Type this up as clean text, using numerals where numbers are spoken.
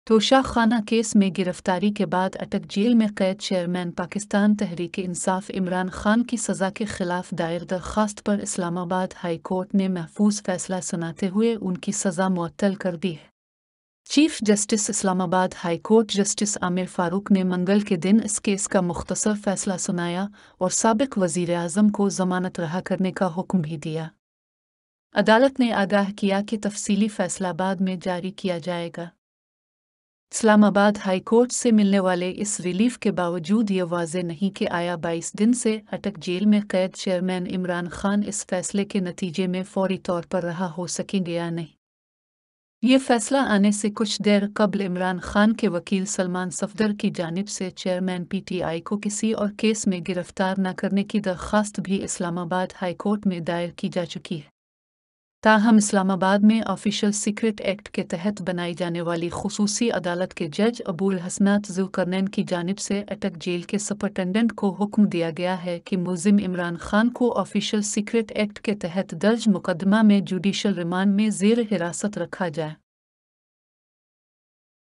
तोशा खाना केस में गिरफ्तारी के बाद अटक जेल में कैद चेयरमैन पाकिस्तान तहरीक इंसाफ इमरान खान की सज़ा के खिलाफ दायर दरख्वास्त पर इस्लामाबाद हाई कोर्ट ने महफूज फैसला सुनाते हुए उनकी सज़ा मुअत्तल कर दी है। Chief justice Islamabad high court justice Aamir Farooq ने मंगल के दिन इस केस का मुख्तसर फैसला सुनाया और साबिक वज़ीर आज़म को ज़मानत रहा करने का हुक्म भी दिया। अदालत ने आगाह किया कि तफसीली फैसला बाद में जारी किया जाएगा। इस्लामाबाद हाई कोर्ट से मिलने वाले इस रिलीफ के बावजूद ये वाज़ेह नहीं कि आया 22 दिन से अटक जेल में कैद चेयरमैन इमरान खान इस फैसले के नतीजे में फौरी तौर पर रहा हो सकेंगे या नहीं। ये फैसला आने से कुछ देर कबल इमरान खान के वकील सलमान सफदर की जानिब से चेयरमैन PTI को किसी और केस में गिरफ्तार न करने की दरख्वास्त भी इस्लामाबाद हाई कोर्ट में दायर की जा चुकी है। ताहम इस्लामाबाद में ऑफिशियल सीक्रेट एक्ट के तहत बनाई जाने वाली खुसूसी अदालत के जज अबुल हसनात ज़ुल्करनैन की जानिब से अटक जेल के सुपरिटेंडेंट को हुक्म दिया गया है कि मुल्ज़िम इमरान खान को ऑफिशियल सीक्रेट एक्ट के तहत दर्ज मुकदमा में जुडिशल रिमांड में ज़ेर हिरासत रखा जाए।